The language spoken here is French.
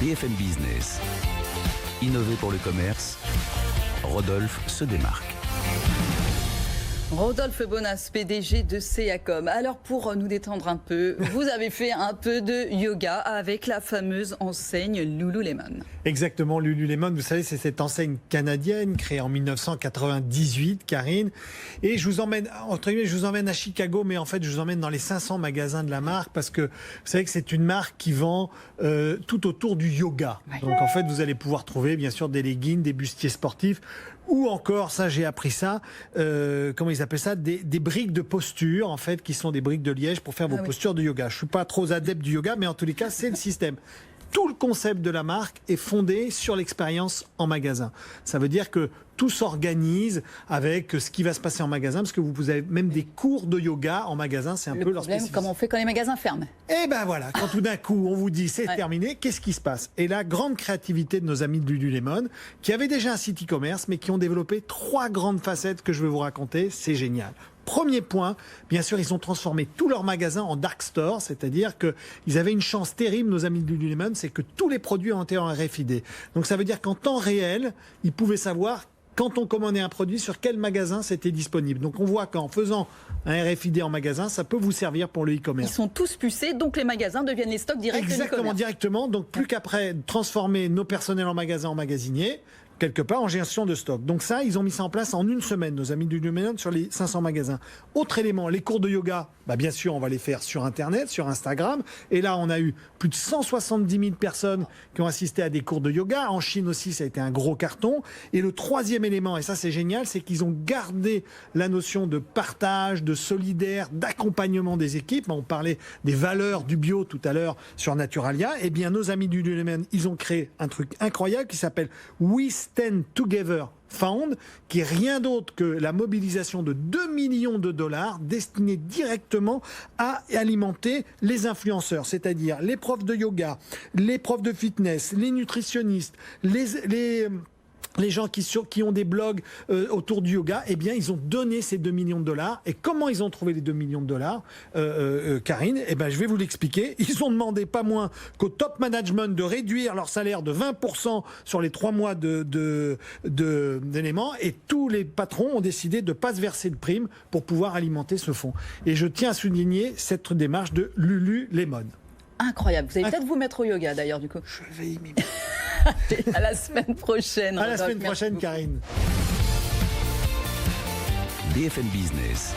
BFM Business. Innover pour le commerce, Rodolphe se démarque. Rodolphe Bonas, PDG de Seacom. Alors pour nous détendre un peu, vous avez fait un peu de yoga avec la fameuse enseigne Lululemon. Exactement, Lululemon, vous savez, c'est cette enseigne canadienne créée en 1998, Karine. Et je vous emmène, entre guillemets, je vous emmène à Chicago, mais en fait, je vous emmène dans les 500 magasins de la marque parce que vous savez que c'est une marque qui vend tout autour du yoga. Ouais. Donc en fait, vous allez pouvoir trouver bien sûr des leggings, des bustiers sportifs. Ou encore, ça j'ai appris ça, comment ils appellent ça, des briques de posture, en fait, qui sont des briques de liège pour faire vos postures de yoga. Je ne suis pas trop adepte du yoga, mais en tous les cas, c'est le système. Tout le concept de la marque est fondé sur l'expérience en magasin. Ça veut dire que tout s'organise avec ce qui va se passer en magasin, parce que vous avez même des cours de yoga en magasin, c'est un peu leur spécificité. Comment on fait quand les magasins ferment. Et ben voilà, quand tout d'un coup on vous dit c'est terminé, qu'est-ce qui se passe? Et la grande créativité de nos amis de Lululemon, qui avaient déjà un site e-commerce, mais qui ont développé 3 grandes facettes que je vais vous raconter, c'est génial. Premier point, bien sûr, ils ont transformé tous leurs magasins en dark store, c'est-à-dire qu'ils avaient une chance terrible, nos amis de Lululemon, c'est que tous les produits ont été en RFID. Donc ça veut dire qu'en temps réel, ils pouvaient savoir quand on commandait un produit, sur quel magasin c'était disponible. Donc on voit qu'en faisant un RFID en magasin, ça peut vous servir pour le e-commerce. Ils sont tous pucés, donc les magasins deviennent les stocks directs de l'e-commerce. Exactement, directement. Donc plus qu'après transformer nos personnels en magasin en magasiniers, quelque part en gestion de stock. Donc ça, ils ont mis ça en place en une semaine, nos amis du Lululemon, sur les 500 magasins. Autre élément, les cours de yoga, bien sûr, on va les faire sur Internet, sur Instagram. Et là, on a eu plus de 170 000 personnes qui ont assisté à des cours de yoga. En Chine aussi, ça a été un gros carton. Et le troisième élément, et ça c'est génial, c'est qu'ils ont gardé la notion de partage, de solidaire, d'accompagnement des équipes. On parlait des valeurs du bio tout à l'heure sur Naturalia. Eh bien, nos amis du Lululemon, ils ont créé un truc incroyable qui s'appelle We Stand Together Fund, qui est rien d'autre que la mobilisation de 2 millions de dollars destinés directement à alimenter les influenceurs, c'est-à-dire les profs de yoga, les profs de fitness, les nutritionnistes, les gens qui ont des blogs autour du yoga. Eh bien, ils ont donné ces 2 millions de dollars. Et comment ils ont trouvé les 2 millions de dollars, Karine? Eh bien, je vais vous l'expliquer. Ils ont demandé pas moins qu'au top management de réduire leur salaire de 20% sur les 3 mois d'éléments. Et tous les patrons ont décidé de ne pas se verser de primes pour pouvoir alimenter ce fonds. Et je tiens à souligner cette démarche de Lululemon. Incroyable. Vous allez peut-être vous mettre au yoga, d'ailleurs, du coup. Je vais y m'y mettre. À la semaine prochaine. À la semaine prochaine, Karine. BFM Business.